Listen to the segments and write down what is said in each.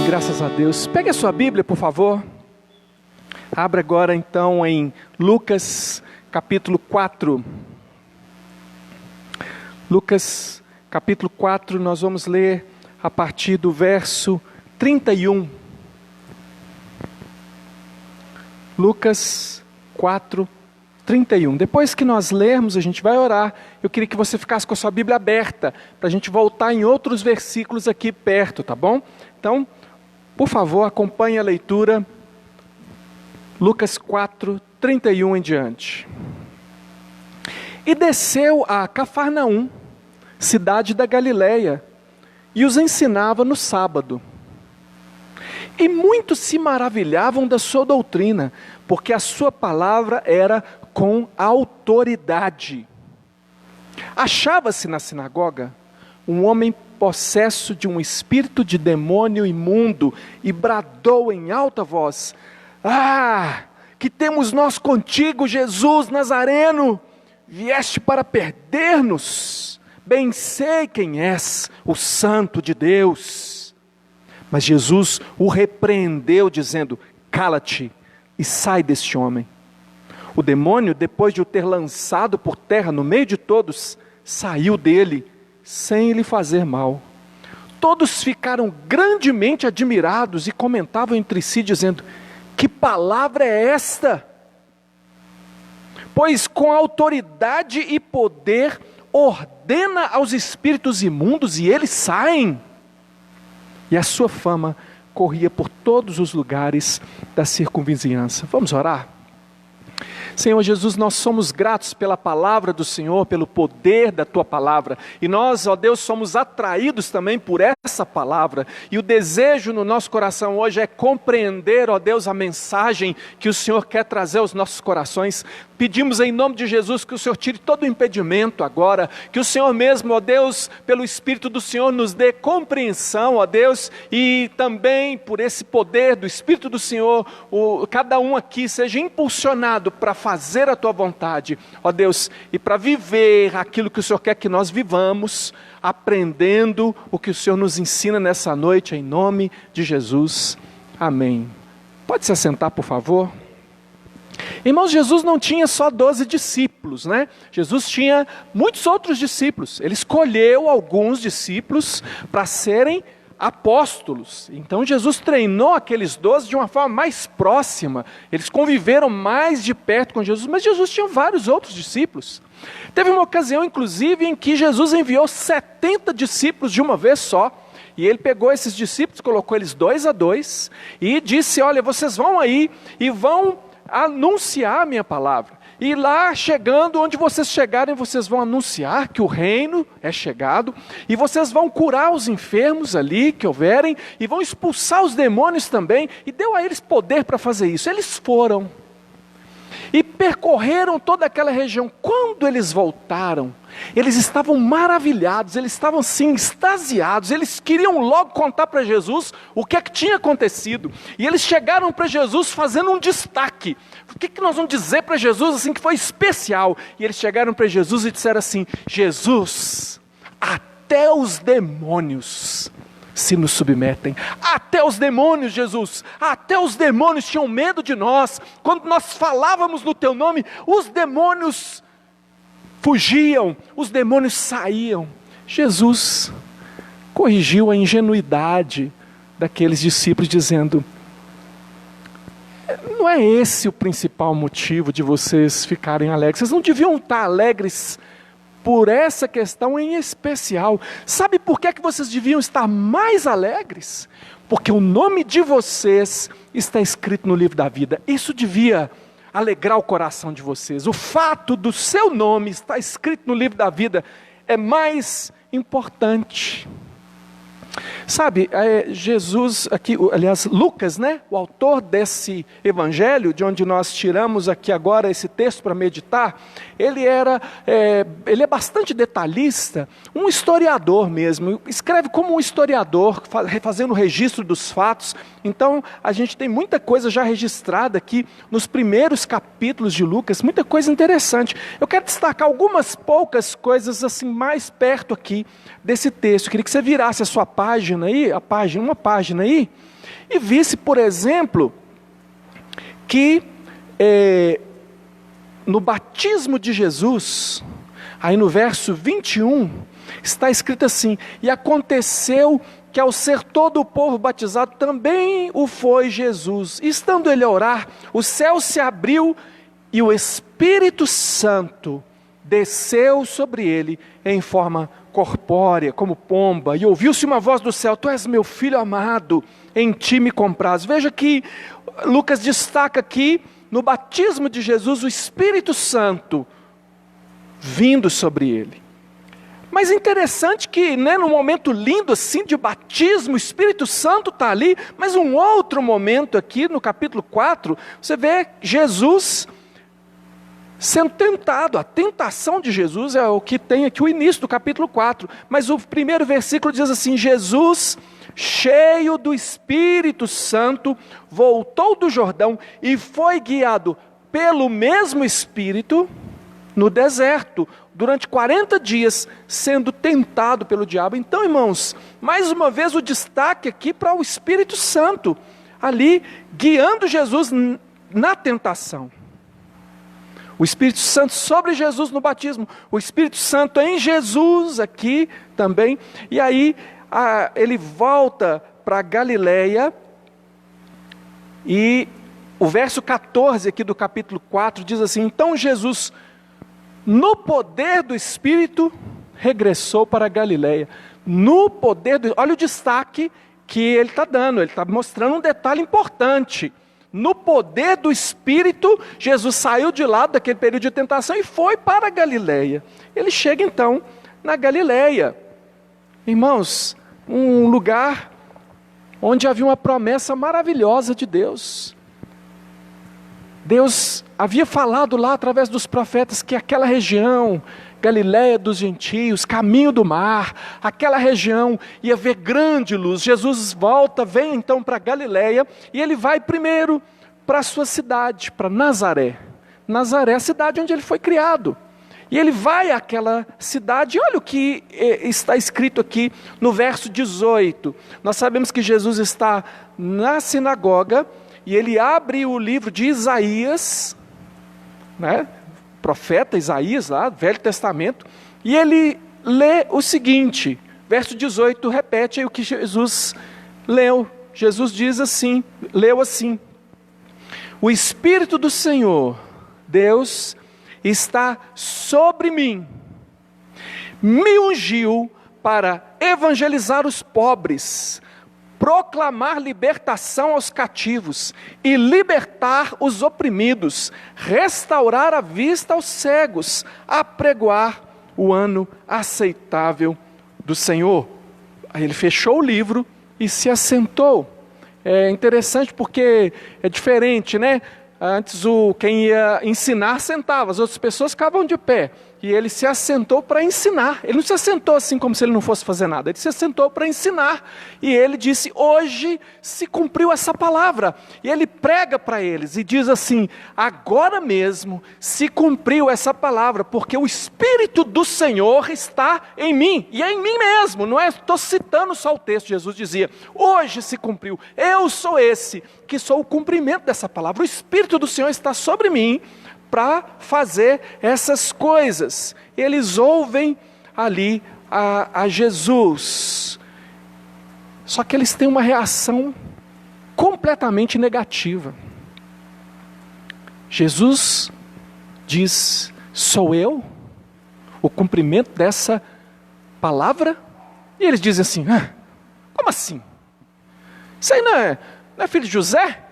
Graças a Deus. Pegue a sua Bíblia, por favor. Abra agora então em Lucas capítulo 4. Lucas capítulo 4, nós vamos ler a partir do verso 31. Lucas 4, 31. Depois que nós lermos, a gente vai orar. Eu queria que você ficasse com a sua Bíblia aberta, para a gente voltar em outros versículos aqui perto, tá bom? Então, por favor, acompanhe a leitura. Lucas 4, 31 em diante. E desceu a Cafarnaum, cidade da Galileia, e os ensinava no sábado. E muitos se maravilhavam da sua doutrina, porque a sua palavra era com autoridade. Achava-se na sinagoga um homem possesso de um espírito de demônio imundo, e bradou em alta voz: "Ah, que temos nós contigo, Jesus Nazareno? Vieste para perder-nos? Bem sei quem és, o Santo de Deus." Mas Jesus o repreendeu, dizendo: "Cala-te e sai deste homem." O demônio, depois de o ter lançado por terra no meio de todos, saiu dele, sem lhe fazer mal. Todos ficaram grandemente admirados e comentavam entre si, dizendo: "Que palavra é esta? Pois com autoridade e poder ordena aos espíritos imundos e eles saem." E a sua fama corria por todos os lugares da circunvizinhança. Vamos orar? Senhor Jesus, nós somos gratos pela palavra do Senhor, pelo poder da Tua palavra. E nós, ó Deus, somos atraídos também por essa palavra. E o desejo no nosso coração hoje é compreender, ó Deus, a mensagem que o Senhor quer trazer aos nossos corações. Pedimos em nome de Jesus que o Senhor tire todo o impedimento agora, que o Senhor mesmo, ó Deus, pelo Espírito do Senhor nos dê compreensão, ó Deus, e também por esse poder do Espírito do Senhor, cada um aqui seja impulsionado para fazer a Tua vontade, ó Deus, e para viver aquilo que o Senhor quer que nós vivamos, aprendendo o que o Senhor nos ensina nessa noite, em nome de Jesus. Amém. Pode se assentar, por favor. Irmãos, Jesus não tinha só 12 discípulos, né? Jesus tinha muitos outros discípulos. Ele escolheu alguns discípulos para serem apóstolos. Então Jesus treinou aqueles 12 de uma forma mais próxima. Eles conviveram mais de perto com Jesus, mas Jesus tinha vários outros discípulos. Teve uma ocasião, inclusive, em que Jesus enviou 70 discípulos de uma vez só. E ele pegou esses discípulos, colocou eles 2 a 2 e disse: "Olha, vocês vão aí e vão anunciar a minha palavra. E lá, chegando, onde vocês chegarem, vocês vão anunciar que o reino é chegado, e vocês vão curar os enfermos ali que houverem, e vão expulsar os demônios também." E deu a eles poder para fazer isso. Eles foram e percorreram toda aquela região. Quando eles voltaram, eles estavam maravilhados, eles estavam assim, extasiados, eles queriam logo contar para Jesus o que é que tinha acontecido. E eles chegaram para Jesus fazendo um destaque. O que nós vamos dizer para Jesus assim que foi especial? E eles chegaram para Jesus e disseram assim: "Jesus, até os demônios se nos submetem." Até os demônios, Jesus, até os demônios tinham medo de nós. Quando nós falávamos no Teu nome, os demônios fugiam, os demônios saíam. Jesus corrigiu a ingenuidade daqueles discípulos, dizendo: "Não é esse o principal motivo de vocês ficarem alegres. Vocês não deviam estar alegres por essa questão em especial. Sabe por que vocês deviam estar mais alegres? Porque o nome de vocês está escrito no livro da vida." Isso devia alegrar o coração de vocês. O fato do seu nome estar escrito no livro da vida é mais importante. Sabe, Jesus aqui, aliás, Lucas, né, o autor desse evangelho, de onde nós tiramos aqui agora esse texto para meditar, ele é bastante detalhista, um historiador mesmo, escreve como um historiador, fazendo o registro dos fatos. Então, a gente tem muita coisa já registrada aqui nos primeiros capítulos de Lucas, muita coisa interessante. Eu quero destacar algumas poucas coisas assim mais perto aqui desse texto. Eu queria que você virasse a sua página uma página aí, e visse, por exemplo, que no batismo de Jesus, aí no verso 21, está escrito assim: e aconteceu que ao ser todo o povo batizado, também o foi Jesus. E estando ele a orar, o céu se abriu e o Espírito Santo desceu sobre ele em forma corpórea, como pomba, e ouviu-se uma voz do céu: tu és meu filho amado, em ti me compraz. Veja que Lucas destaca aqui, no batismo de Jesus, o Espírito Santo vindo sobre ele. Mas interessante que, num momento lindo assim de batismo, o Espírito Santo está ali, mas um outro momento aqui no capítulo 4, você vê Jesus sendo tentado. A tentação de Jesus é o que tem aqui o início do capítulo 4, mas o primeiro versículo diz assim: Jesus, cheio do Espírito Santo, voltou do Jordão e foi guiado pelo mesmo Espírito no deserto, durante 40 dias, sendo tentado pelo diabo. Então, irmãos, mais uma vez o destaque aqui para o Espírito Santo, ali, guiando Jesus na tentação. O Espírito Santo sobre Jesus no batismo, o Espírito Santo em Jesus aqui também, e aí ele volta para Galileia, e o verso 14 aqui do capítulo 4 diz assim: então Jesus, no poder do Espírito, regressou para a Galileia. No poder olha o destaque que ele está dando, ele está mostrando um detalhe importante. No poder do Espírito, Jesus saiu de lá daquele período de tentação e foi para a Galileia. Ele chega então na Galileia. Irmãos, um lugar onde havia uma promessa maravilhosa de Deus. Deus havia falado lá através dos profetas que aquela região, Galileia dos gentios, caminho do mar, aquela região ia ver grande luz. Jesus vem então para Galileia, e ele vai primeiro para a sua cidade, para Nazaré. Nazaré é a cidade onde ele foi criado. E ele vai àquela cidade, e olha o que está escrito aqui no verso 18. Nós sabemos que Jesus está na sinagoga, e ele abre o livro de Isaías, profeta Isaías lá, Velho Testamento, e ele lê o seguinte, verso 18, repete aí o que Jesus leu. Jesus diz assim, leu assim: o Espírito do Senhor, Deus, está sobre mim, me ungiu para evangelizar os pobres, proclamar libertação aos cativos e libertar os oprimidos, restaurar a vista aos cegos, apregoar o ano aceitável do Senhor. Aí ele fechou o livro e se assentou. É interessante porque é diferente, né? Antes quem ia ensinar sentava, as outras pessoas ficavam de pé. E ele se assentou para ensinar. Ele não se assentou assim como se ele não fosse fazer nada. Ele se assentou para ensinar. E ele disse: hoje se cumpriu essa palavra. E ele prega para eles e diz assim: agora mesmo se cumpriu essa palavra, porque o Espírito do Senhor está em mim. E é em mim mesmo, não é? Estou citando só o texto. Jesus dizia: hoje se cumpriu. Eu sou esse que sou o cumprimento dessa palavra. O Espírito do Senhor está sobre mim para fazer essas coisas. Eles ouvem ali a Jesus, só que eles têm uma reação completamente negativa. Jesus diz: sou eu o cumprimento dessa palavra? E eles dizem assim: como assim? Isso aí não é filho de José?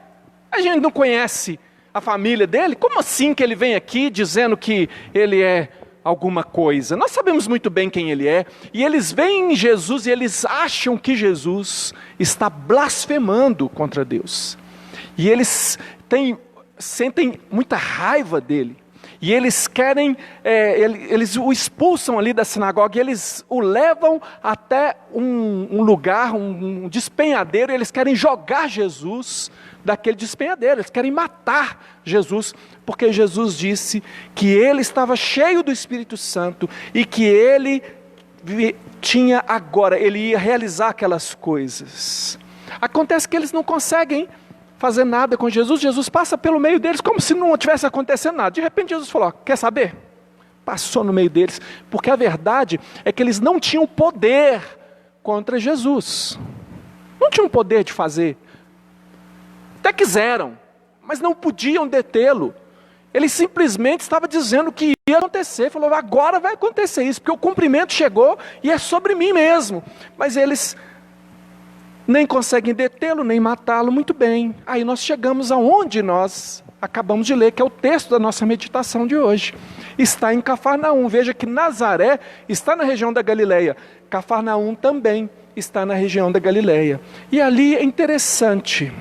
A gente não conhece a família dele? Como assim que ele vem aqui dizendo que ele é alguma coisa? Nós sabemos muito bem quem ele é. E eles veem em Jesus e eles acham que Jesus está blasfemando contra Deus. E eles sentem muita raiva dele. E eles querem, eles o expulsam ali da sinagoga, e eles o levam até um lugar, um despenhadeiro, e eles querem jogar Jesus daquele despenhadeiro, eles querem matar Jesus, porque Jesus disse que ele estava cheio do Espírito Santo, e que ele tinha agora, ele ia realizar aquelas coisas. Acontece que eles não conseguem fazer nada com Jesus. Jesus passa pelo meio deles como se não tivesse acontecendo nada. De repente Jesus falou: quer saber? Passou no meio deles, porque a verdade é que eles não tinham poder contra Jesus. Não tinham poder de fazer. Até quiseram, mas não podiam detê-lo. Ele simplesmente estava dizendo que ia acontecer. Falou: agora vai acontecer isso, porque o cumprimento chegou e é sobre mim mesmo. Mas eles nem conseguem detê-lo, nem matá-lo. Muito bem, aí nós chegamos aonde nós acabamos de ler, que é o texto da nossa meditação de hoje. Está em Cafarnaum. Veja que Nazaré está na região da Galileia. Cafarnaum também está na região da Galileia. E ali é interessante.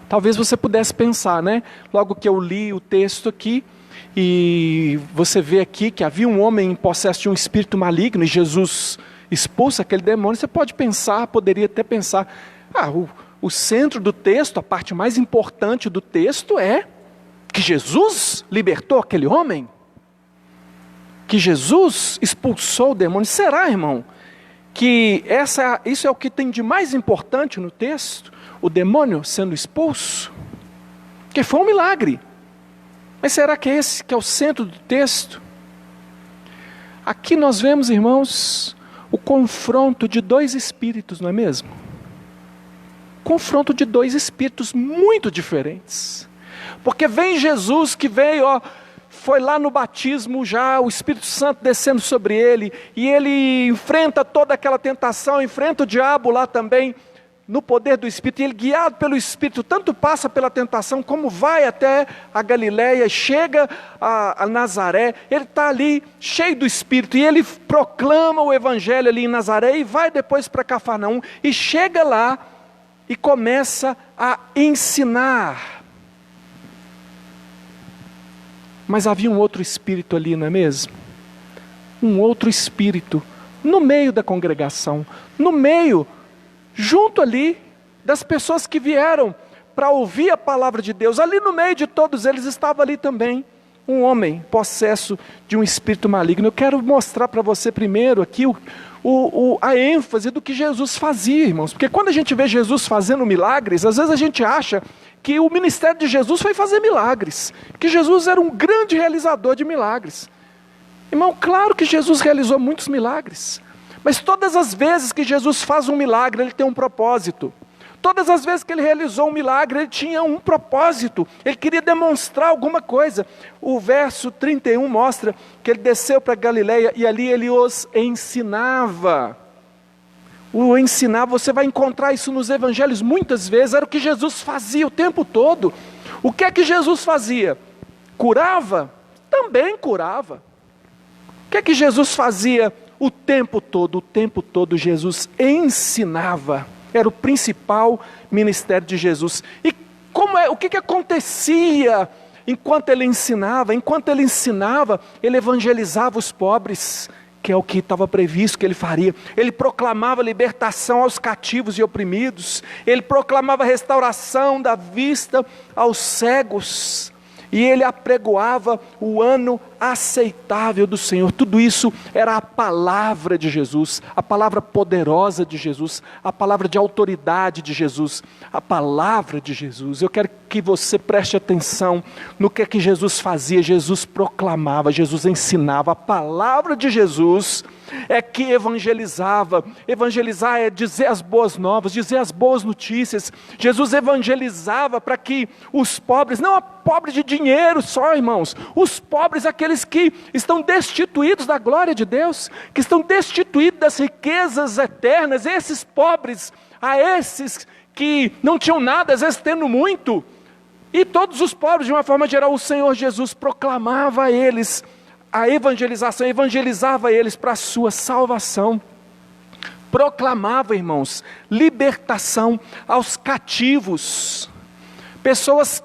Talvez você pudesse pensar, né? Logo que eu li o texto aqui, e você vê aqui que havia um homem possesso de um espírito maligno, e Jesus expulsa aquele demônio, você poderia até pensar, o centro do texto, a parte mais importante do texto é que Jesus libertou aquele homem, que Jesus expulsou o demônio. Será, irmão, que isso é o que tem de mais importante no texto? O demônio sendo expulso? Que foi um milagre. Mas será que é esse que é o centro do texto? Aqui nós vemos, irmãos, o confronto de dois espíritos, não é mesmo? Confronto de dois espíritos muito diferentes. Porque vem Jesus que veio, foi lá no batismo já, o Espírito Santo descendo sobre ele, e ele enfrenta toda aquela tentação, enfrenta o diabo lá também, no poder do Espírito, e ele, guiado pelo Espírito, tanto passa pela tentação, como vai até a Galileia, chega a Nazaré. Ele está ali, cheio do Espírito, e ele proclama o Evangelho ali em Nazaré, e vai depois para Cafarnaum, e chega lá, e começa a ensinar. Mas havia um outro espírito ali, não é mesmo? Um outro espírito, no meio da congregação, junto ali, das pessoas que vieram para ouvir a palavra de Deus. Ali no meio de todos eles estava ali também um homem possesso de um espírito maligno. Eu quero mostrar para você primeiro aqui a ênfase do que Jesus fazia, irmãos. Porque quando a gente vê Jesus fazendo milagres, às vezes a gente acha que o ministério de Jesus foi fazer milagres, que Jesus era um grande realizador de milagres. Irmão, claro que Jesus realizou muitos milagres, mas todas as vezes que Jesus faz um milagre, ele tem um propósito. Todas as vezes que ele realizou um milagre, ele tinha um propósito. Ele queria demonstrar alguma coisa. O verso 31 mostra que ele desceu para Galileia e ali ele os ensinava. O ensinar, você vai encontrar isso nos evangelhos muitas vezes, era o que Jesus fazia o tempo todo. O que é que Jesus fazia? Curava? Também curava. O que é que Jesus fazia o tempo todo? O tempo todo Jesus ensinava. Era o principal ministério de Jesus. E o que acontecia enquanto ele ensinava? Enquanto ele ensinava, ele evangelizava os pobres, que é o que estava previsto que ele faria. Ele proclamava libertação aos cativos e oprimidos. Ele proclamava restauração da vista aos cegos. E ele apregoava o ano aceitável do Senhor. Tudo isso era a palavra de Jesus, a palavra poderosa de Jesus, a palavra de autoridade de Jesus, a palavra de Jesus. Eu quero que você preste atenção no que é que Jesus fazia. Jesus proclamava, Jesus ensinava. A palavra de Jesus é que evangelizava. Evangelizar é dizer as boas novas, dizer as boas notícias. Jesus evangelizava para que os pobres, não a pobre de dinheiro só, irmãos, os pobres, aqueles que estão destituídos da glória de Deus, que estão destituídos das riquezas eternas, esses pobres, a esses que não tinham nada, às vezes tendo muito, e todos os pobres de uma forma geral, o Senhor Jesus proclamava a eles a evangelização, evangelizava eles para a sua salvação. Proclamava, irmãos, libertação aos cativos, pessoas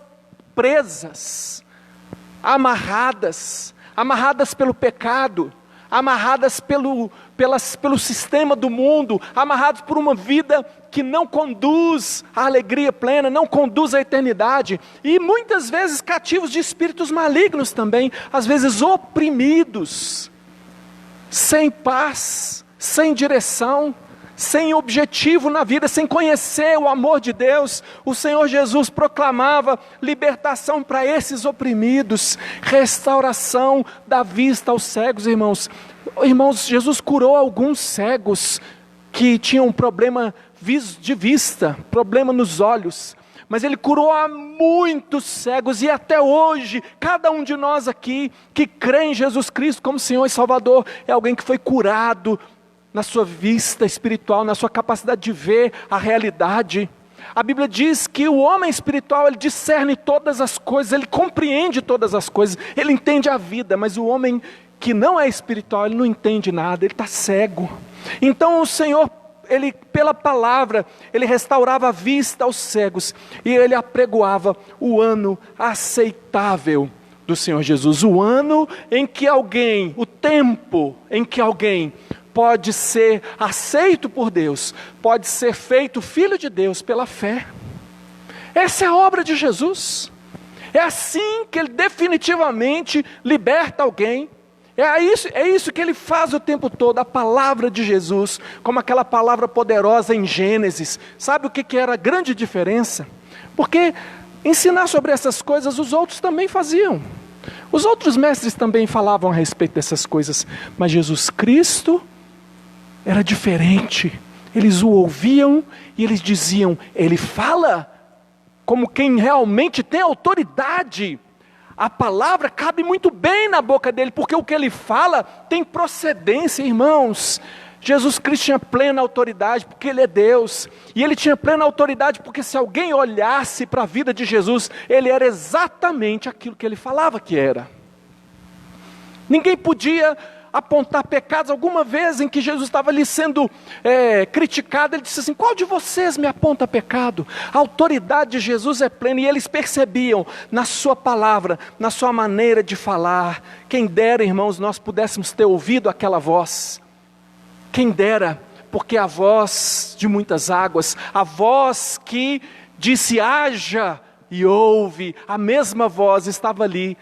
presas, amarradas pelo pecado, amarradas pelo sistema do mundo, amarrados por uma vida que não conduz à alegria plena, não conduz à eternidade, e muitas vezes cativos de espíritos malignos também, às vezes oprimidos. sem paz, sem direção, sem objetivo na vida, sem conhecer o amor de Deus. O Senhor Jesus proclamava libertação para esses oprimidos, restauração da vista aos cegos, irmãos. Irmãos, Jesus curou alguns cegos que tinham um problema de vista, problema nos olhos. Mas Ele curou a muitos cegos, e até hoje, cada um de nós aqui, que crê em Jesus Cristo como Senhor e Salvador, é alguém que foi curado na sua vista espiritual, na sua capacidade de ver a realidade. A Bíblia diz que o homem espiritual, ele discerne todas as coisas, ele compreende todas as coisas, ele entende a vida, mas o homem que não é espiritual, ele não entende nada, ele está cego. Então o Senhor, Ele, pela palavra, Ele restaurava a vista aos cegos, e Ele apregoava o ano aceitável do Senhor Jesus, o ano em que alguém, o tempo em que alguém pode ser aceito por Deus, pode ser feito filho de Deus pela fé. Essa é a obra de Jesus. É assim que Ele definitivamente liberta alguém. É isso que Ele faz o tempo todo, a palavra de Jesus, como aquela palavra poderosa em Gênesis. Sabe o que era a grande diferença? Porque ensinar sobre essas coisas os outros também faziam. Os outros mestres também falavam a respeito dessas coisas, mas Jesus Cristo era diferente. Eles o ouviam e eles diziam, Ele fala como quem realmente tem autoridade. A palavra cabe muito bem na boca dele, porque o que ele fala tem procedência, irmãos. Jesus Cristo tinha plena autoridade, porque Ele é Deus. E Ele tinha plena autoridade, porque se alguém olhasse para a vida de Jesus, Ele era exatamente aquilo que Ele falava que era. Ninguém podia apontar pecados. Alguma vez em que Jesus estava ali sendo criticado, Ele disse assim, qual de vocês me aponta pecado? A autoridade de Jesus é plena, e eles percebiam na sua palavra, na sua maneira de falar. Quem dera, irmãos, nós pudéssemos ter ouvido aquela voz. Quem dera, porque a voz de muitas águas, a voz que disse haja e ouve, a mesma voz estava ali.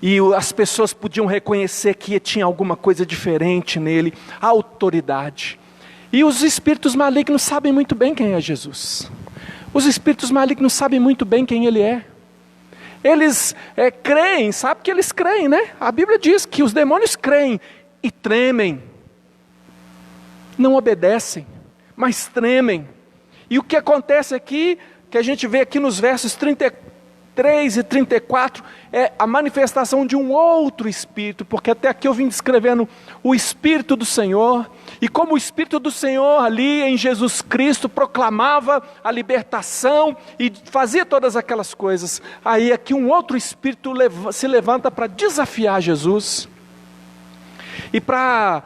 E as pessoas podiam reconhecer que tinha alguma coisa diferente nele, a autoridade. E os espíritos malignos sabem muito bem quem é Jesus. Os espíritos malignos sabem muito bem quem Ele é. Eles creem, sabe que eles creem, né? A Bíblia diz que os demônios creem e tremem. Não obedecem, mas tremem. E o que acontece aqui, que a gente vê aqui nos versos 33 e 34, é a manifestação de um outro Espírito, porque até aqui eu vim descrevendo o Espírito do Senhor, e como o Espírito do Senhor ali em Jesus Cristo proclamava a libertação e fazia todas aquelas coisas, aí aqui um outro Espírito se levanta para desafiar Jesus, e para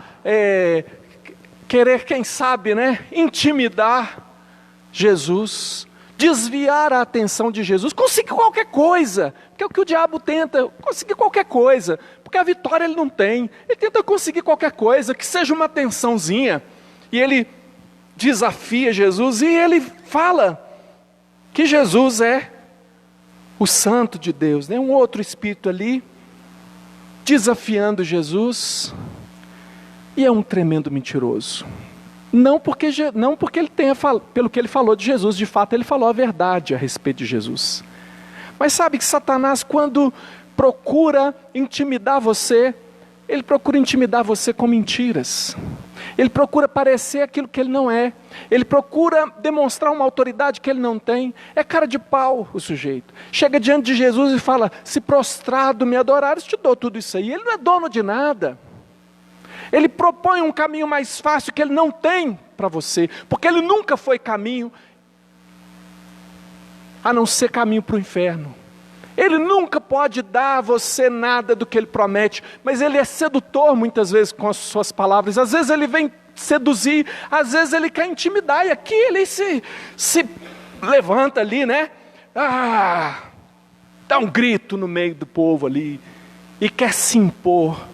querer, quem sabe, intimidar Jesus, desviar a atenção de Jesus, conseguir qualquer coisa, porque é o que o diabo tenta, conseguir qualquer coisa, porque a vitória ele não tem, ele tenta conseguir qualquer coisa, que seja uma atençãozinha, e ele desafia Jesus, e ele fala que Jesus é o Santo de Deus, um outro espírito ali, desafiando Jesus, e é um tremendo mentiroso. Não porque ele tenha, pelo que ele falou de Jesus, de fato ele falou a verdade a respeito de Jesus. Mas sabe que Satanás, quando procura intimidar você, ele procura intimidar você com mentiras. Ele procura parecer aquilo que ele não é. Ele procura demonstrar uma autoridade que ele não tem. É cara de pau o sujeito. Chega diante de Jesus e fala, se prostrado me adorares, te dou tudo isso aí. Ele não é dono de nada. Ele propõe um caminho mais fácil que ele não tem para você, porque ele nunca foi caminho, a não ser caminho para o inferno. Ele nunca pode dar a você nada do que ele promete, mas ele é sedutor muitas vezes com as suas palavras. Às vezes ele vem seduzir, às vezes ele quer intimidar, e aqui ele se levanta ali, dá um grito no meio do povo ali, e quer se impor.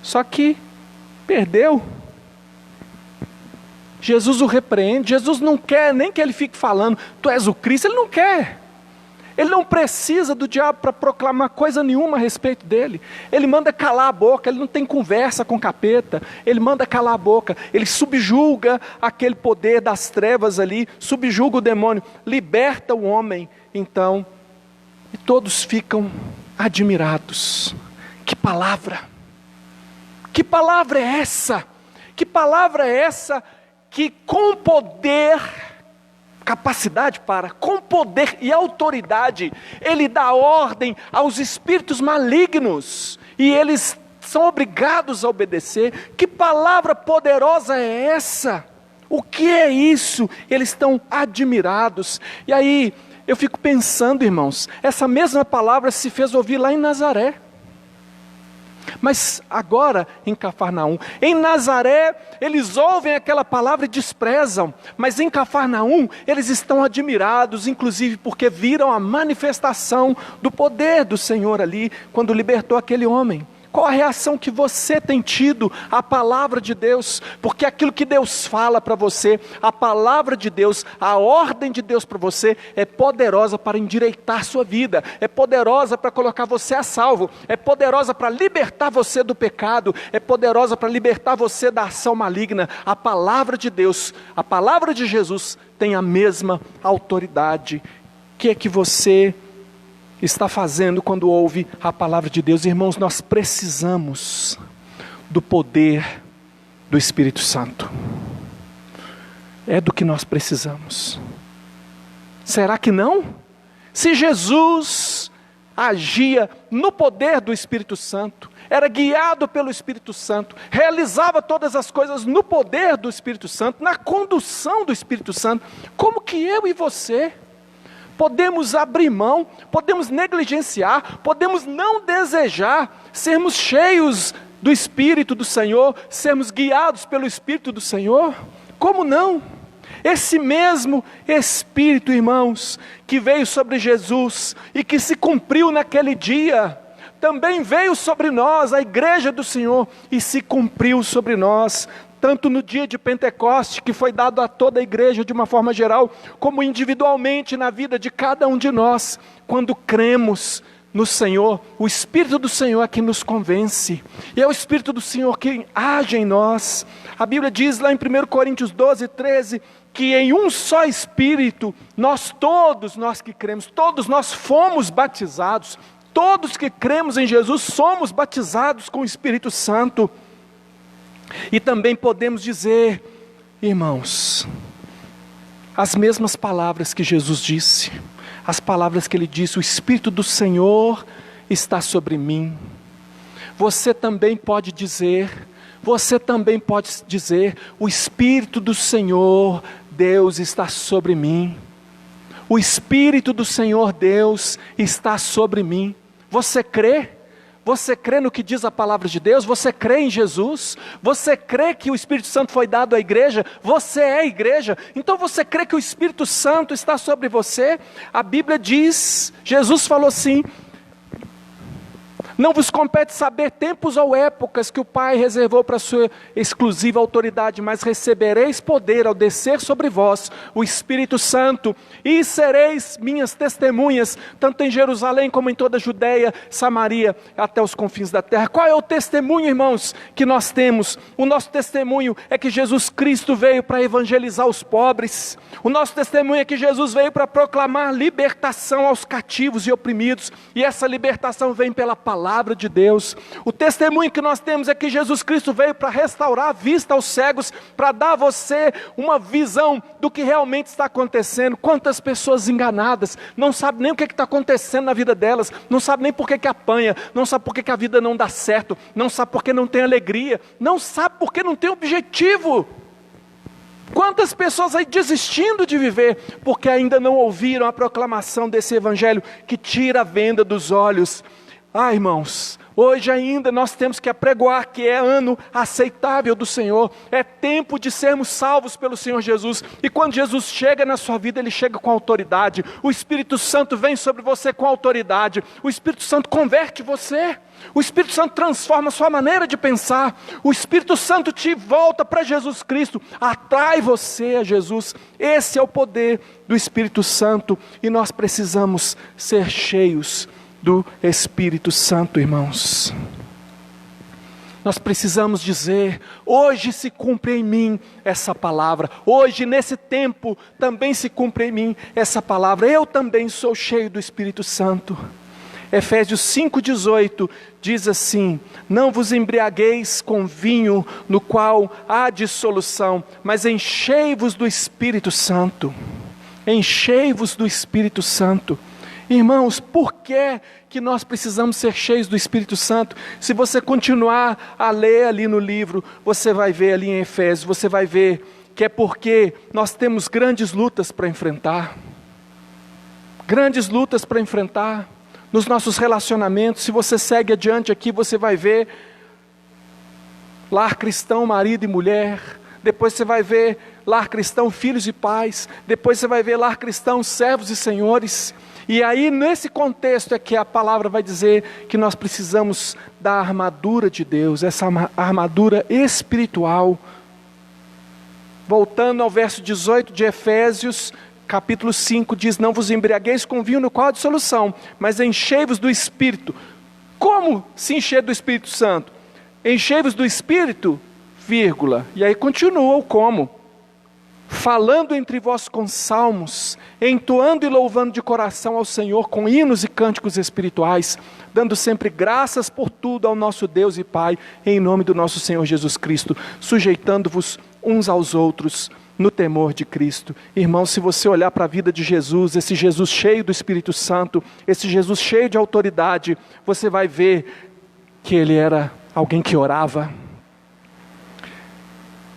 Só que perdeu. Jesus o repreende. Jesus não quer nem que ele fique falando, tu és o Cristo. Ele não quer. Ele não precisa do diabo para proclamar coisa nenhuma a respeito dele. Ele manda calar a boca, ele não tem conversa com o capeta. Ele manda calar a boca, ele subjuga aquele poder das trevas ali, subjuga o demônio, liberta o homem. Então, e todos ficam admirados. Que palavra! Que palavra é essa? Que palavra é essa que com poder, com poder e autoridade, ele dá ordem aos espíritos malignos, e eles são obrigados a obedecer? Que palavra poderosa é essa? O que é isso? Eles estão admirados. E aí, eu fico pensando, irmãos, essa mesma palavra se fez ouvir lá em Nazaré. Mas agora em Cafarnaum, em Nazaré, eles ouvem aquela palavra e desprezam, mas em Cafarnaum, eles estão admirados, inclusive porque viram a manifestação do poder do Senhor ali, quando libertou aquele homem. Qual a reação que você tem tido à palavra de Deus? Porque aquilo que Deus fala para você, a palavra de Deus, a ordem de Deus para você, é poderosa para endireitar sua vida, é poderosa para colocar você a salvo, é poderosa para libertar você do pecado, é poderosa para libertar você da ação maligna. A palavra de Deus, a palavra de Jesus tem a mesma autoridade. O que é que você está fazendo quando ouve a palavra de Deus? Irmãos, nós precisamos do poder do Espírito Santo. É do que nós precisamos. Será que não? Se Jesus agia no poder do Espírito Santo, era guiado pelo Espírito Santo, realizava todas as coisas no poder do Espírito Santo, na condução do Espírito Santo, como que eu e você podemos abrir mão, podemos negligenciar, podemos não desejar sermos cheios do Espírito do Senhor, sermos guiados pelo Espírito do Senhor? Como não? Esse mesmo Espírito, irmãos, que veio sobre Jesus e que se cumpriu naquele dia, também veio sobre nós, a igreja do Senhor, e se cumpriu sobre nós, tanto no dia de Pentecoste, que foi dado a toda a igreja de uma forma geral, como individualmente na vida de cada um de nós. Quando cremos no Senhor, o Espírito do Senhor é que nos convence, e é o Espírito do Senhor que age em nós. A Bíblia diz lá em 1 Coríntios 12, 13, que em um só Espírito, nós que cremos, todos nós fomos batizados, todos que cremos em Jesus somos batizados com o Espírito Santo. E também podemos dizer, irmãos, as mesmas palavras que Jesus disse, as palavras que ele disse: o Espírito do Senhor está sobre mim. Você também pode dizer, o Espírito do Senhor, Deus, está sobre mim. O Espírito do Senhor, Deus, está sobre mim. Você crê? Você crê no que diz a palavra de Deus? Você crê em Jesus? Você crê que o Espírito Santo foi dado à igreja? Você é a igreja? Então você crê que o Espírito Santo está sobre você? A Bíblia diz, Jesus falou assim: não vos compete saber tempos ou épocas que o Pai reservou para a sua exclusiva autoridade, mas recebereis poder ao descer sobre vós o Espírito Santo, e sereis minhas testemunhas, tanto em Jerusalém como em toda a Judeia, Samaria, até os confins da terra. Qual é o testemunho, irmãos, que nós temos? O nosso testemunho é que Jesus Cristo veio para evangelizar os pobres. O nosso testemunho é que Jesus veio para proclamar libertação aos cativos e oprimidos, e essa libertação vem pela palavra de Deus. O testemunho que nós temos é que Jesus Cristo veio para restaurar a vista aos cegos, para dar a você uma visão do que realmente está acontecendo. Quantas pessoas enganadas, não sabem nem o que está acontecendo na vida delas, não sabem nem por que apanha, não sabem por que a vida não dá certo, não sabem por que não tem alegria, não sabem por que não tem objetivo. Quantas pessoas aí desistindo de viver, porque ainda não ouviram a proclamação desse evangelho que tira a venda dos olhos. Ah, irmãos, Hoje ainda nós temos que apregoar que é ano aceitável do Senhor, é tempo de sermos salvos pelo Senhor Jesus, e quando Jesus chega na sua vida, Ele chega com autoridade, o Espírito Santo vem sobre você com autoridade, o Espírito Santo converte você, o Espírito Santo transforma a sua maneira de pensar, o Espírito Santo te volta para Jesus Cristo, atrai você a Jesus. Esse é o poder do Espírito Santo, e nós precisamos ser cheios do Espírito Santo, irmãos. Nós precisamos dizer: hoje se cumpre em mim essa palavra, hoje nesse tempo também se cumpre em mim essa palavra, eu também sou cheio do Espírito Santo. Efésios 5,18 diz assim: não vos embriagueis com vinho no qual há dissolução, mas enchei-vos do Espírito Santo. Enchei-vos do Espírito Santo. Irmãos, por que nós precisamos ser cheios do Espírito Santo? Se você continuar a ler ali no livro, você vai ver ali em Efésios, você vai ver que é porque nós temos grandes lutas para enfrentar. Grandes lutas para enfrentar nos nossos relacionamentos. Se você segue adiante aqui, você vai ver lar cristão, marido e mulher. Depois você vai ver lar cristão, filhos e pais. Depois você vai ver lar cristão, servos e senhores. E aí nesse contexto é que a palavra vai dizer que nós precisamos da armadura de Deus, essa armadura espiritual. Voltando ao verso 18 de Efésios, capítulo 5, diz: não vos embriagueis com vinho no qual há dissolução, mas enchei-vos do Espírito. Como se encher do Espírito Santo? Enchei-vos do Espírito, vírgula, e aí continua o como. Falando entre vós com salmos, entoando e louvando de coração ao Senhor com hinos e cânticos espirituais, dando sempre graças por tudo ao nosso Deus e Pai, em nome do nosso Senhor Jesus Cristo, sujeitando-vos uns aos outros no temor de Cristo. Irmão, se você olhar para a vida de Jesus, esse Jesus cheio do Espírito Santo, esse Jesus cheio de autoridade, você vai ver que Ele era alguém que orava,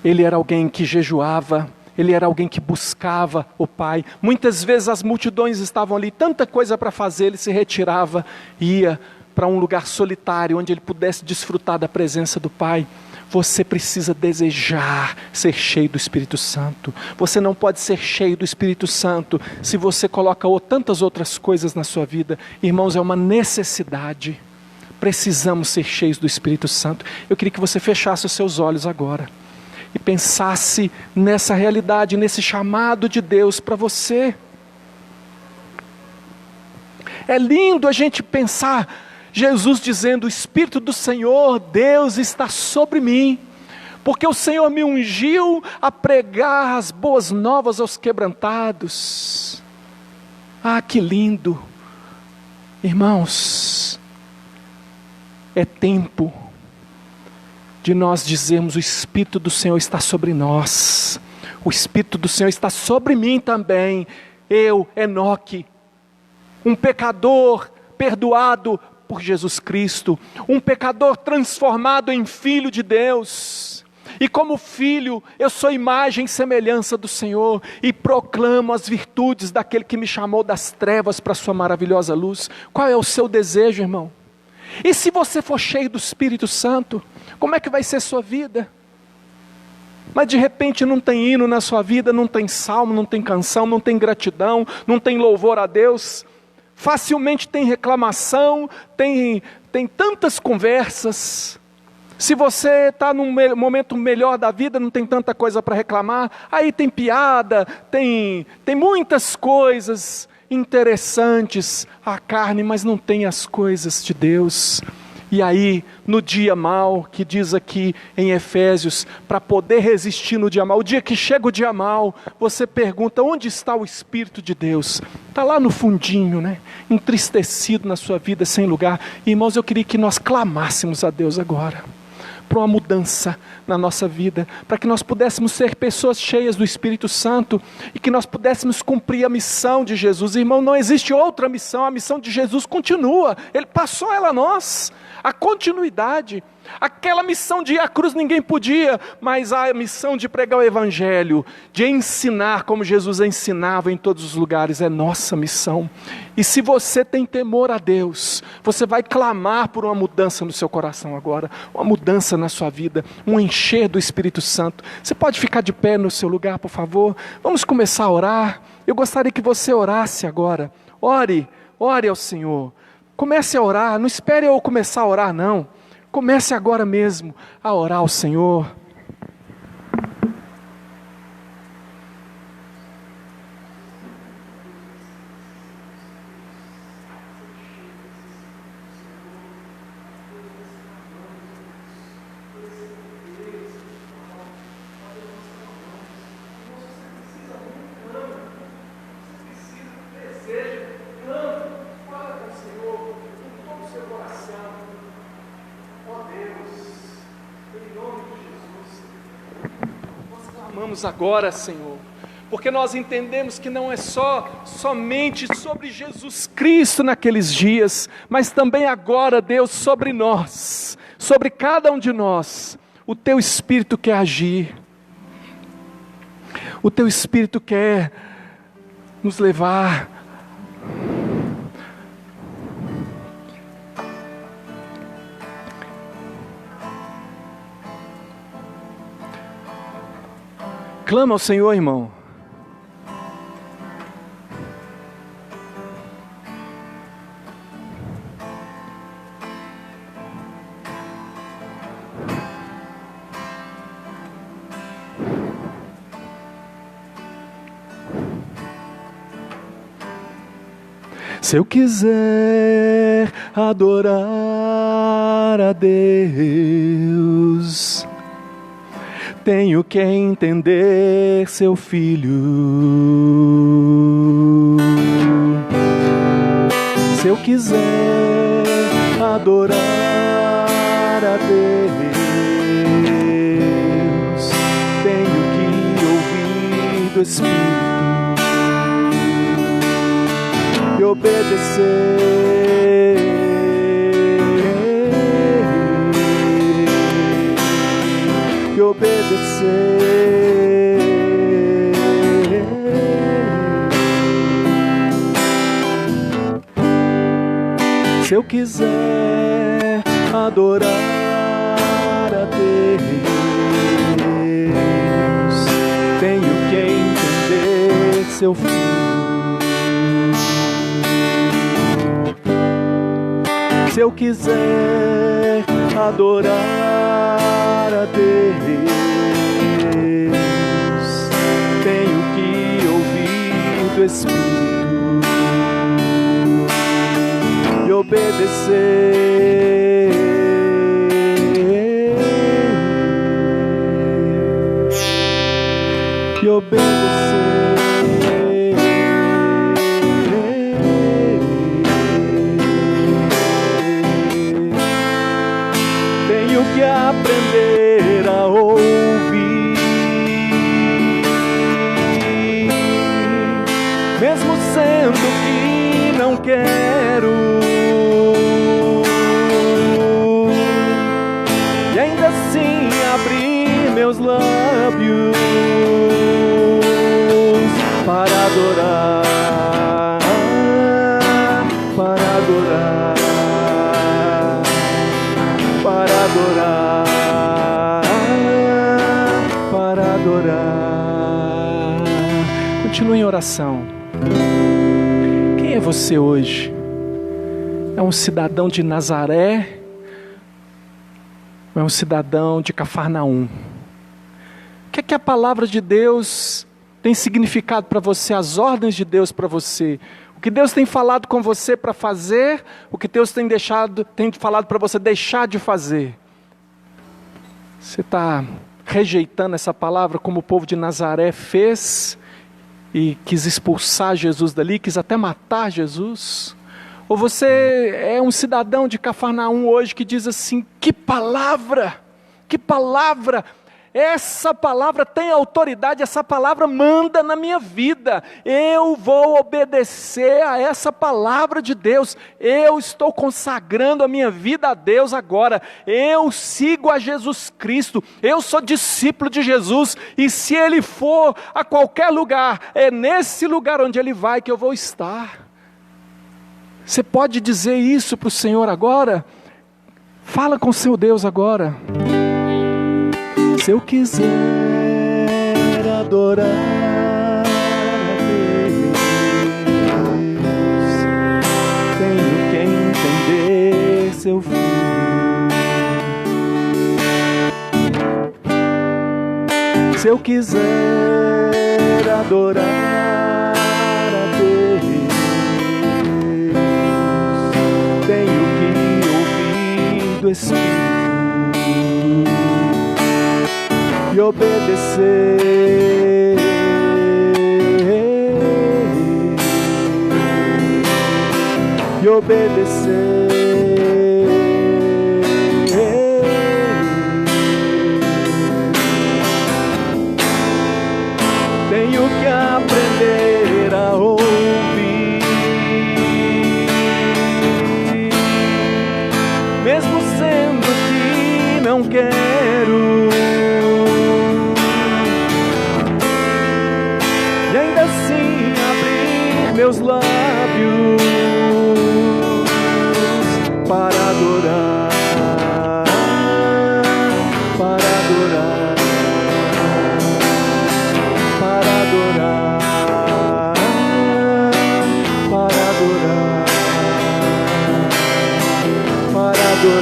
Ele era alguém que jejuava, Ele era alguém que buscava o Pai. Muitas vezes as multidões estavam ali, tanta coisa para fazer, Ele se retirava e ia para um lugar solitário, onde Ele pudesse desfrutar da presença do Pai. Você precisa desejar ser cheio do Espírito Santo. Você não pode ser cheio do Espírito Santo se você coloca tantas outras coisas na sua vida. Irmãos, é uma necessidade. Precisamos ser cheios do Espírito Santo. Eu queria que você fechasse os seus olhos agora e pensasse nessa realidade, nesse chamado de Deus para você. É lindo a gente pensar Jesus dizendo: o Espírito do Senhor, Deus, está sobre mim, porque o Senhor me ungiu a pregar as boas novas aos quebrantados. Ah, que lindo! Irmãos, é tempo de nós dizermos: o Espírito do Senhor está sobre nós, o Espírito do Senhor está sobre mim também. Eu, Enoque, um pecador perdoado por Jesus Cristo, um pecador transformado em filho de Deus, e como filho, eu sou imagem e semelhança do Senhor, e proclamo as virtudes daquele que me chamou das trevas para a sua maravilhosa luz. Qual é o seu desejo, irmão? E se você for cheio do Espírito Santo, como é que vai ser sua vida? Mas de repente não tem hino na sua vida, não tem salmo, não tem canção, não tem gratidão, não tem louvor a Deus. Facilmente tem reclamação, tem tantas conversas. Se você está num momento melhor da vida, não tem tanta coisa para reclamar, aí tem piada, tem muitas coisas interessantes à carne, mas não tem as coisas de Deus. E aí, no dia mau, que diz aqui em Efésios, para poder resistir no dia mau, o dia que chega o dia mau, você pergunta: onde está o Espírito de Deus? Está lá no fundinho, né? Entristecido na sua vida, sem lugar. Irmãos, eu queria que nós clamássemos a Deus agora, para uma mudança na nossa vida, para que nós pudéssemos ser pessoas cheias do Espírito Santo e que nós pudéssemos cumprir a missão de Jesus. Irmão, não existe outra missão, a missão de Jesus continua, Ele passou ela a nós, a continuidade. Aquela missão de ir à cruz ninguém podia, mas a missão de pregar o Evangelho, de ensinar como Jesus ensinava em todos os lugares, é nossa missão. E se você tem temor a Deus, você vai clamar por uma mudança no seu coração agora, uma mudança na sua vida, um encher do Espírito Santo. Você pode ficar de pé no seu lugar, por favor? Vamos começar a orar. Eu gostaria que você orasse agora. Ore ao Senhor. Comece a orar, não espere eu começar a orar não. Comece agora mesmo a orar ao Senhor. Amamos agora, Senhor, porque nós entendemos que não é somente sobre Jesus Cristo naqueles dias, mas também agora, Deus, sobre nós, sobre cada um de nós, o Teu Espírito quer agir, o Teu Espírito quer nos levar clama ao Senhor, irmão. Se eu quiser adorar a Deus, tenho que entender seu filho. Se eu quiser adorar a Deus, tenho que ouvir do Espírito e obedecer. E obedecer. Se eu quiser adorar a Deus, tenho que entender seu filho. Se eu quiser adorar a Deus, tenho que ouvir do Espírito e obedecer. E obedecer. Tenho que aprender a ouvir, mesmo sendo que não quero, e ainda assim abrir meus lábios para adorar, para adorar, para adorar, para adorar. Continue em oração. Quem é você hoje? É um cidadão de Nazaré? Ou é um cidadão de Cafarnaum? O que é que a palavra de Deus tem significado para você, as ordens de Deus para você? O que Deus tem falado com você para fazer, o que Deus tem falado para você deixar de fazer. Você está rejeitando essa palavra como o povo de Nazaré fez e quis expulsar Jesus dali, quis até matar Jesus? Ou você é um cidadão de Cafarnaum hoje que diz assim: que palavra, Que palavra! Essa palavra tem autoridade, essa palavra manda na minha vida. Eu vou obedecer a essa palavra de Deus. Eu estou consagrando a minha vida a Deus agora. Eu sigo a Jesus Cristo. Eu sou discípulo de Jesus. E se Ele for a qualquer lugar, é nesse lugar onde Ele vai que eu vou estar. Você pode dizer isso para o Senhor agora? Fala com o seu Deus agora. Se eu quiser adorar a Deus, tenho que entender seu fim. Se eu quiser adorar a Deus, tenho que ouvir do Espírito e obedecer, e obedecer. Tenho que aprender a ouvir, mesmo sendo que não quero. Meus lábios para adorar, para adorar, para adorar, para adorar, para adorar, para adorar,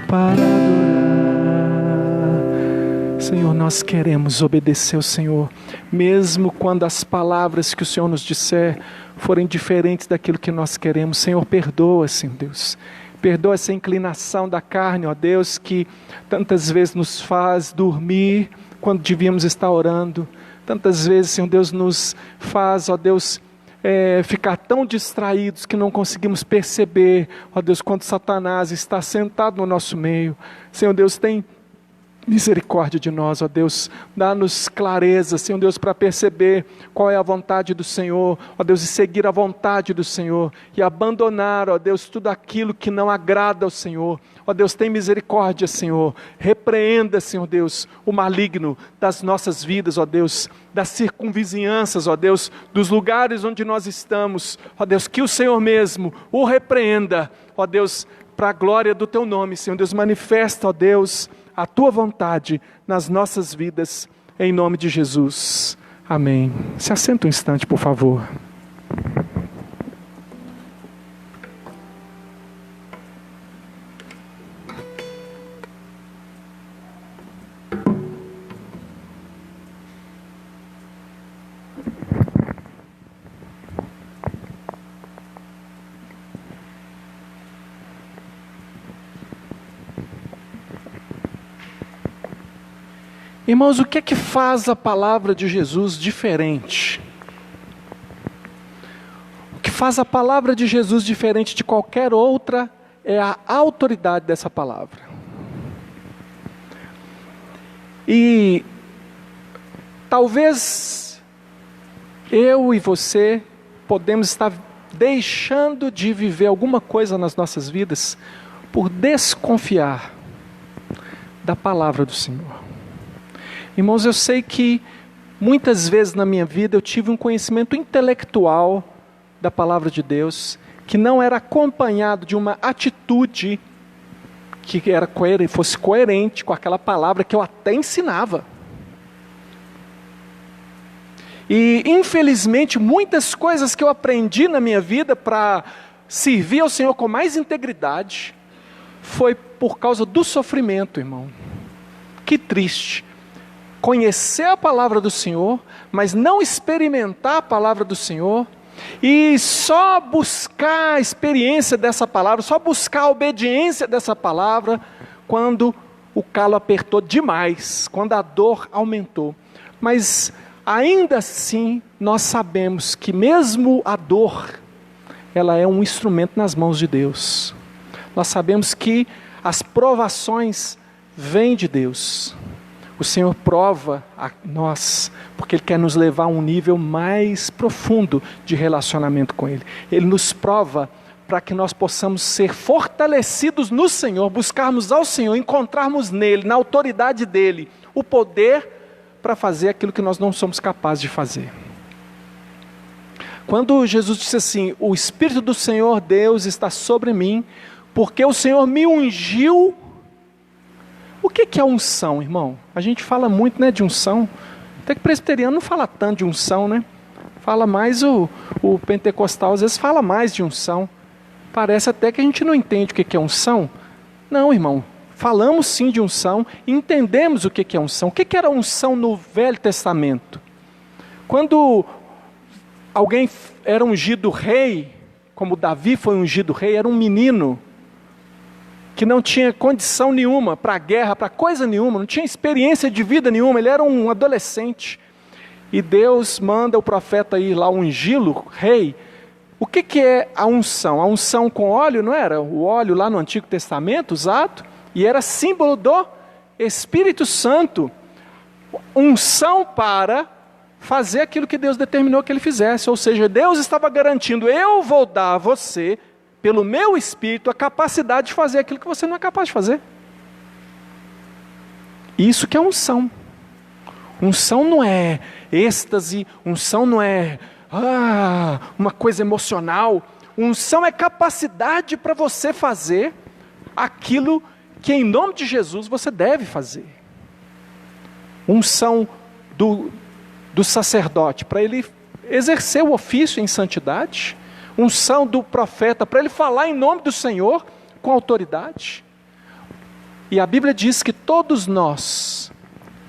para nós queremos obedecer ao Senhor, mesmo quando as palavras que o Senhor nos disser forem diferentes daquilo que nós queremos. Senhor, perdoa, Senhor Deus. Perdoa essa inclinação da carne, ó Deus, que tantas vezes nos faz dormir quando devíamos estar orando. Tantas vezes, Senhor Deus, nos faz, ó Deus, ficar tão distraídos que não conseguimos perceber, ó Deus, quando Satanás está sentado no nosso meio. Senhor Deus, tem misericórdia de nós, ó Deus, dá-nos clareza, Senhor Deus, para perceber qual é a vontade do Senhor, ó Deus, e seguir a vontade do Senhor, e abandonar, ó Deus, tudo aquilo que não agrada ao Senhor. Ó Deus, tem misericórdia, Senhor, repreenda, Senhor Deus, o maligno das nossas vidas, ó Deus, das circunvizinhanças, ó Deus, dos lugares onde nós estamos, ó Deus, que o Senhor mesmo o repreenda, ó Deus, para a glória do Teu nome, Senhor Deus, manifesta, ó Deus, a Tua vontade nas nossas vidas, em nome de Jesus. Amém. Se assenta um instante, por favor. Irmãos, o que é que faz a palavra de Jesus diferente? O que faz a palavra de Jesus diferente de qualquer outra é a autoridade dessa palavra. E talvez eu e você podemos estar deixando de viver alguma coisa nas nossas vidas por desconfiar da palavra do Senhor. Irmãos, eu sei que muitas vezes na minha vida eu tive um conhecimento intelectual da palavra de Deus, que não era acompanhado de uma atitude que fosse coerente com aquela palavra que eu até ensinava. E infelizmente muitas coisas que eu aprendi na minha vida para servir ao Senhor com mais integridade, foi por causa do sofrimento, irmão. Que triste. conhecer a palavra do Senhor, mas não experimentar a palavra do Senhor, e só buscar a experiência dessa palavra, só buscar a obediência dessa palavra, quando o calo apertou demais, quando a dor aumentou. Mas ainda assim, nós sabemos que mesmo a dor, ela é um instrumento nas mãos de Deus. Nós sabemos que as provações vêm de Deus. O Senhor prova a nós, porque Ele quer nos levar a um nível mais profundo de relacionamento com Ele. Ele nos prova para que nós possamos ser fortalecidos no Senhor, buscarmos ao Senhor, encontrarmos nele, na autoridade dEle, o poder para fazer aquilo que nós não somos capazes de fazer. Quando Jesus disse assim, o Espírito do Senhor Deus está sobre mim, porque o Senhor me ungiu. O que é unção, irmão? A gente fala muito, né, de unção. Até que presbiteriano não fala tanto de unção, né? Fala mais o pentecostal, às vezes fala mais de unção. Parece até que a gente não entende o que é unção. Não, irmão. Falamos sim de unção, entendemos o que é unção. O que era unção no Velho Testamento? Quando alguém era ungido rei, como Davi foi ungido rei, era um menino que não tinha condição nenhuma para a guerra, para coisa nenhuma, não tinha experiência de vida nenhuma, ele era um adolescente. E Deus manda o profeta ir lá ungí-lo, rei. O que é a unção? A unção com óleo, não era? O óleo lá no Antigo Testamento usado, e era símbolo do Espírito Santo. Unção para fazer aquilo que Deus determinou que ele fizesse. Ou seja, Deus estava garantindo, eu vou dar a você, pelo meu Espírito, a capacidade de fazer aquilo que você não é capaz de fazer. Isso que é unção. Unção não é êxtase, unção não é uma coisa emocional. Unção é capacidade para você fazer aquilo que em nome de Jesus você deve fazer. Unção do sacerdote, para ele exercer o ofício em santidade. Unção do profeta, para ele falar em nome do Senhor com autoridade. E a Bíblia diz que todos nós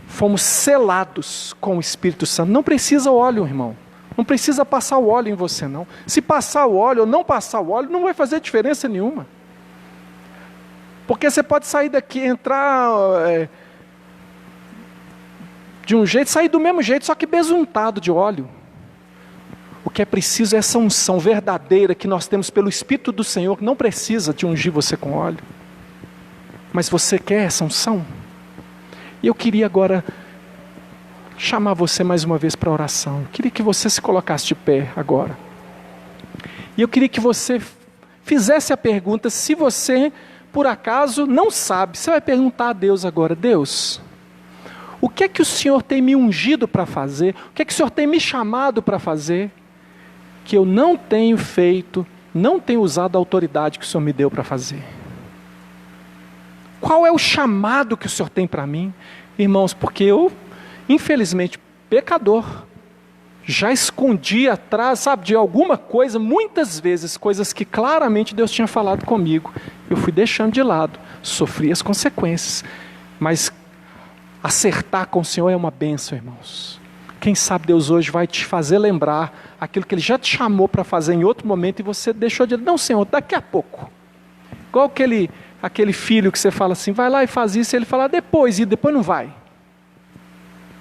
fomos selados com o Espírito Santo. Não precisa óleo, irmão. Não precisa passar o óleo em você, não. Se passar o óleo ou não passar o óleo, não vai fazer diferença nenhuma. Porque você pode sair daqui, entrar de um jeito, sair do mesmo jeito, só que besuntado de óleo. O que é preciso é essa unção verdadeira que nós temos pelo Espírito do Senhor, que não precisa de ungir você com óleo. Mas você quer essa unção? E eu queria agora chamar você mais uma vez para a oração. Eu queria que você se colocasse de pé agora. E eu queria que você fizesse a pergunta, se você, por acaso, não sabe, você vai perguntar a Deus agora, Deus, o que é que o Senhor tem me ungido para fazer? O que é que o Senhor tem me chamado para fazer? Que eu não tenho feito, não tenho usado a autoridade que o Senhor me deu para fazer. Qual é o chamado que o Senhor tem para mim? Irmãos, porque eu, infelizmente, pecador, já escondi atrás, sabe, de alguma coisa, muitas vezes, coisas que claramente Deus tinha falado comigo. Eu fui deixando de lado, sofri as consequências. Mas acertar com o Senhor é uma bênção, irmãos. Quem sabe Deus hoje vai te fazer lembrar aquilo que Ele já te chamou para fazer em outro momento e você deixou de... Não, Senhor, daqui a pouco. Igual aquele filho que você fala assim, vai lá e faz isso, e ele fala depois, e depois não vai.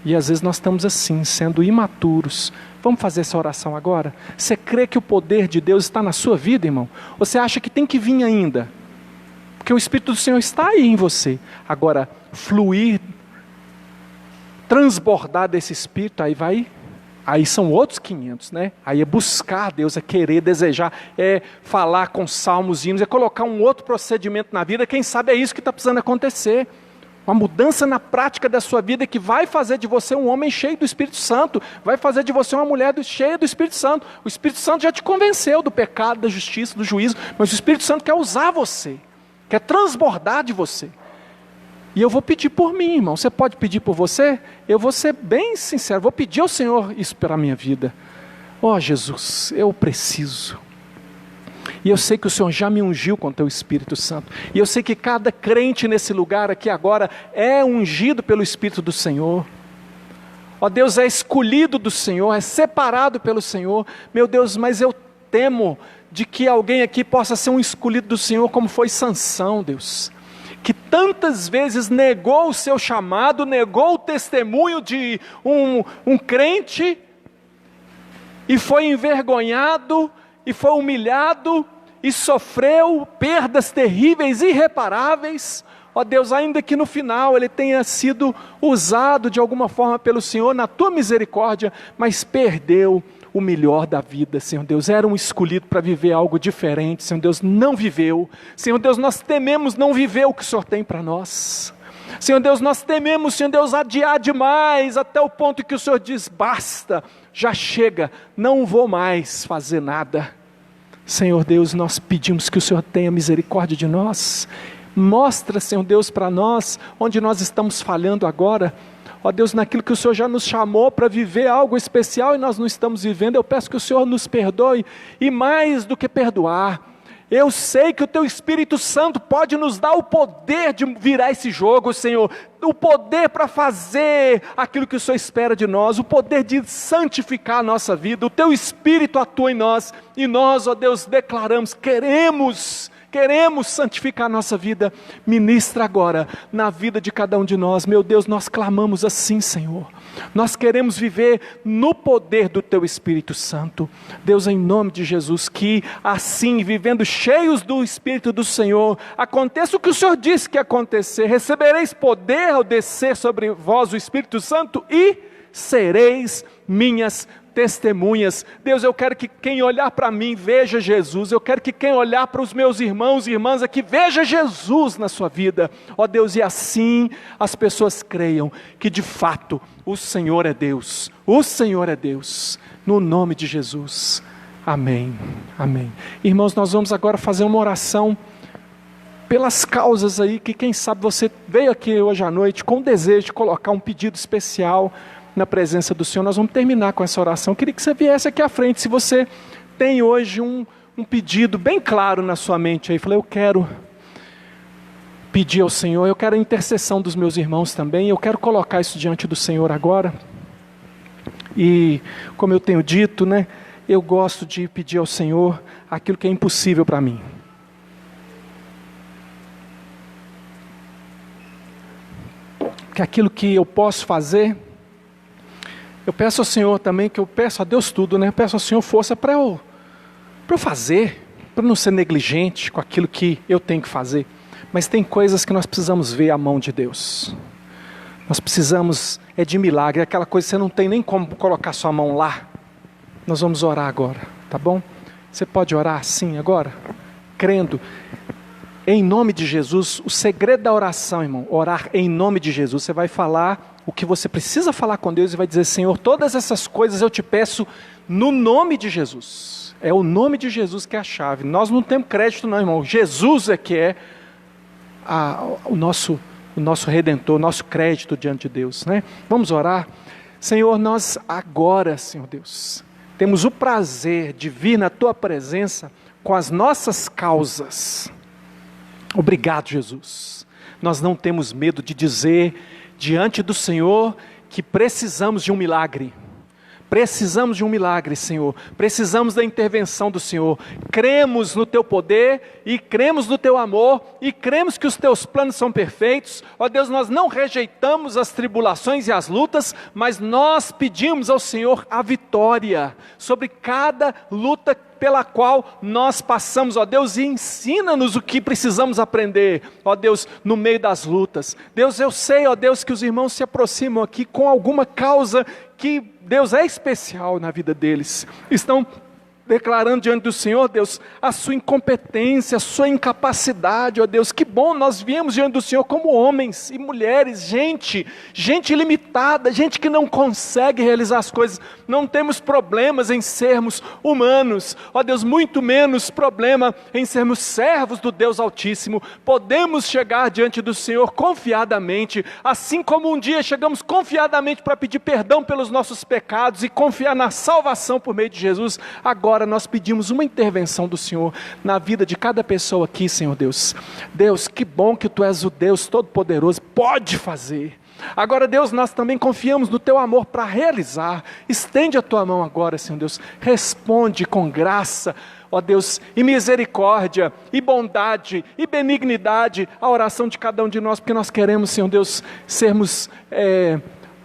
E às vezes nós estamos assim, sendo imaturos. Vamos fazer essa oração agora? Você crê que o poder de Deus está na sua vida, irmão? Ou você acha que tem que vir ainda? Porque o Espírito do Senhor está aí em você. Agora, fluir, transbordar desse Espírito, aí são outros 500, né? Aí é buscar Deus, é querer, desejar, é falar com salmos, hinos, é colocar um outro procedimento na vida. Quem sabe é isso que está precisando acontecer. Uma mudança na prática da sua vida que vai fazer de você um homem cheio do Espírito Santo, vai fazer de você uma mulher cheia do Espírito Santo. O Espírito Santo já te convenceu do pecado, da justiça, do juízo, mas o Espírito Santo quer usar você, quer transbordar de você. E eu vou pedir por mim, irmão. Você pode pedir por você? Eu vou ser bem sincero, vou pedir ao Senhor isso para a minha vida. Ó Jesus, eu preciso. E eu sei que o Senhor já me ungiu com o Teu Espírito Santo. E eu sei que cada crente nesse lugar aqui agora é ungido pelo Espírito do Senhor. Ó Deus, é escolhido do Senhor, é separado pelo Senhor. Meu Deus, mas eu temo de que alguém aqui possa ser um escolhido do Senhor, como foi Sansão, Deus, que tantas vezes negou o seu chamado, negou o testemunho de um crente, e foi envergonhado, e foi humilhado, e sofreu perdas terríveis, irreparáveis. Ó Deus, ainda que no final ele tenha sido usado de alguma forma pelo Senhor, na tua misericórdia, mas perdeu o melhor da vida, Senhor Deus. Era um escolhido para viver algo diferente, Senhor Deus, não viveu. Senhor Deus, nós tememos não viver o que o Senhor tem para nós. Senhor Deus, nós tememos, Senhor Deus, adiar demais, até o ponto que o Senhor diz, basta, já chega, não vou mais fazer nada. Senhor Deus, nós pedimos que o Senhor tenha misericórdia de nós. Mostra, Senhor Deus, para nós, onde nós estamos falhando agora. Ó Deus, naquilo que o Senhor já nos chamou para viver algo especial e nós não estamos vivendo, eu peço que o Senhor nos perdoe, e mais do que perdoar, eu sei que o Teu Espírito Santo pode nos dar o poder de virar esse jogo, Senhor, o poder para fazer aquilo que o Senhor espera de nós, o poder de santificar a nossa vida. O Teu Espírito atua em nós, e nós, ó Deus, declaramos, queremos santificar a nossa vida. Ministra agora na vida de cada um de nós, meu Deus, nós clamamos assim, Senhor, nós queremos viver no poder do Teu Espírito Santo, Deus, em nome de Jesus, que assim, vivendo cheios do Espírito do Senhor, aconteça o que o Senhor disse que ia acontecer: recebereis poder ao descer sobre vós o Espírito Santo, e sereis minhas testemunhas. Deus, eu quero que quem olhar para mim veja Jesus, eu quero que quem olhar para os meus irmãos e irmãs aqui veja Jesus na sua vida, ó Deus, e assim as pessoas creiam que de fato o Senhor é Deus, no nome de Jesus, amém, amém. Irmãos, nós vamos agora fazer uma oração pelas causas aí, que quem sabe você veio aqui hoje à noite com o desejo de colocar um pedido especial na presença do Senhor. Nós vamos terminar com essa oração. Eu queria que você viesse aqui à frente, se você tem hoje um pedido bem claro na sua mente aí, falei, eu quero pedir ao Senhor, eu quero a intercessão dos meus irmãos também, eu quero colocar isso diante do Senhor agora. E como eu tenho dito, né, eu gosto de pedir ao Senhor aquilo que é impossível para mim. Que aquilo que eu posso fazer, eu peço ao Senhor também, que eu peço a Deus tudo, né? Eu peço ao Senhor força para eu fazer, para não ser negligente com aquilo que eu tenho que fazer. Mas tem coisas que nós precisamos ver a mão de Deus. Nós precisamos, é de milagre, é aquela coisa que você não tem nem como colocar sua mão lá. Nós vamos orar agora, tá bom? Você pode orar assim agora? Crendo. Em nome de Jesus, o segredo da oração, irmão, orar em nome de Jesus. Você vai falar o que você precisa falar com Deus e vai dizer, Senhor, todas essas coisas eu te peço no nome de Jesus. É o nome de Jesus que é a chave. Nós não temos crédito não, irmão. Jesus é que é o nosso Redentor, o nosso crédito diante de Deus, né? Vamos orar. Senhor, nós agora, Senhor Deus, temos o prazer de vir na Tua presença com as nossas causas. Obrigado, Jesus. Nós não temos medo de dizer diante do Senhor que precisamos de um milagre. Precisamos de um milagre, Senhor. Precisamos da intervenção do Senhor. Cremos no Teu poder e cremos no Teu amor e cremos que os Teus planos são perfeitos. Ó Deus, nós não rejeitamos as tribulações e as lutas, mas nós pedimos ao Senhor a vitória sobre cada luta pela qual nós passamos, ó Deus, e ensina-nos o que precisamos aprender, ó Deus, no meio das lutas. Deus, eu sei, ó Deus, que os irmãos se aproximam aqui com alguma causa que, Deus, é especial na vida deles. Estão declarando diante do Senhor, Deus, a sua incompetência, a sua incapacidade, ó Deus. Que bom, nós viemos diante do Senhor como homens e mulheres, gente limitada, gente que não consegue realizar as coisas. Não temos problemas em sermos humanos, ó Deus, muito menos problema em sermos servos do Deus Altíssimo. Podemos chegar diante do Senhor confiadamente, assim como um dia chegamos confiadamente para pedir perdão pelos nossos pecados e confiar na salvação por meio de Jesus. Agora agora nós pedimos uma intervenção do Senhor na vida de cada pessoa aqui, Senhor Deus. Deus, que bom que Tu és o Deus Todo-Poderoso, pode fazer. Agora, Deus, nós também confiamos no Teu amor para realizar. Estende a Tua mão agora, Senhor Deus. Responde com graça, ó Deus, e misericórdia, e bondade, e benignidade a oração de cada um de nós, porque nós queremos, Senhor Deus, sermos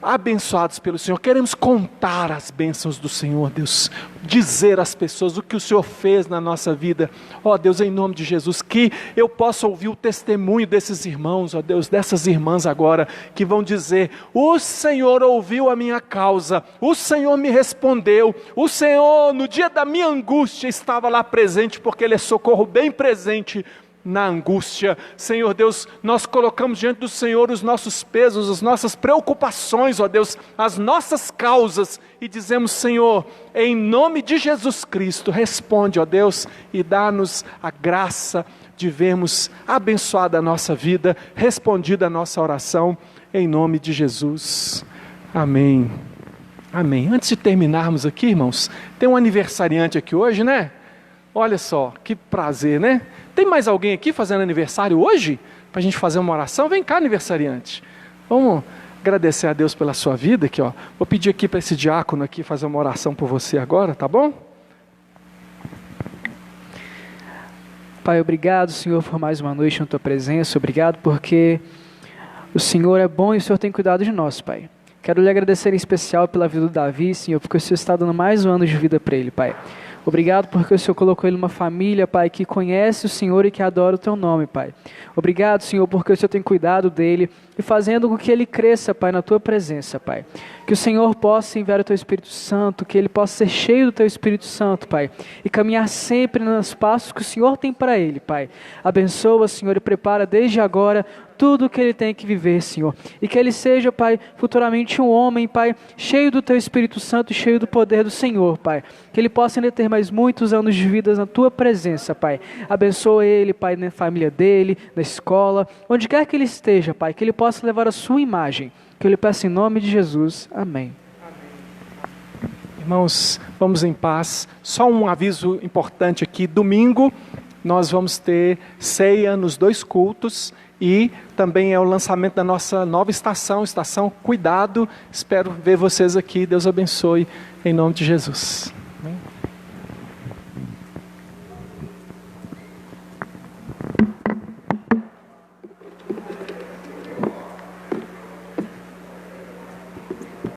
abençoados pelo Senhor. Queremos contar as bênçãos do Senhor, Deus, dizer às pessoas o que o Senhor fez na nossa vida, ó Deus, em nome de Jesus, que eu possa ouvir o testemunho desses irmãos, ó Deus, dessas irmãs agora, que vão dizer: o Senhor ouviu a minha causa, o Senhor me respondeu, o Senhor no dia da minha angústia estava lá presente, porque Ele é socorro bem presente na angústia. Senhor Deus, nós colocamos diante do Senhor os nossos pesos, as nossas preocupações, ó Deus, as nossas causas, e dizemos: Senhor, em nome de Jesus Cristo, responde, ó Deus, e dá-nos a graça de vermos abençoada a nossa vida, respondida a nossa oração, em nome de Jesus. Amém. Amém. Antes de terminarmos aqui, irmãos, tem um aniversariante aqui hoje, né? Olha só, que prazer, né? Tem mais alguém aqui fazendo aniversário hoje? Para a gente fazer uma oração? Vem cá, aniversariante. Vamos agradecer a Deus pela sua vida aqui, ó. Vou pedir aqui para esse diácono aqui fazer uma oração por você agora, tá bom? Pai, obrigado, Senhor, por mais uma noite na Tua presença. Obrigado porque o Senhor é bom e o Senhor tem cuidado de nós, Pai. Quero lhe agradecer em especial pela vida do Davi, Senhor, porque o Senhor está dando mais um ano de vida para ele, Pai. Obrigado porque o Senhor colocou ele numa família, Pai, que conhece o Senhor e que adora o Teu nome, Pai. Obrigado, Senhor, porque o Senhor tem cuidado dele e fazendo com que ele cresça, Pai, na Tua presença, Pai. Que o Senhor possa enviar o Teu Espírito Santo, que ele possa ser cheio do Teu Espírito Santo, Pai, e caminhar sempre nos passos que o Senhor tem para ele, Pai. Abençoa, Senhor, e prepara desde agora tudo o que ele tem que viver, Senhor. E que ele seja, Pai, futuramente um homem, Pai, cheio do Teu Espírito Santo e cheio do poder do Senhor, Pai. Que ele possa ainda ter mais muitos anos de vida na Tua presença, Pai. Abençoa ele, Pai, na família dele, na escola, onde quer que ele esteja, Pai, que ele possa levar a Sua imagem. Que eu lhe peço em nome de Jesus. Amém. Irmãos, vamos em paz. Só um aviso importante aqui. Domingo nós vamos ter ceia nos 2 cultos e também é o lançamento da nossa nova estação, Estação Cuidado. Espero ver vocês aqui. Deus abençoe em nome de Jesus.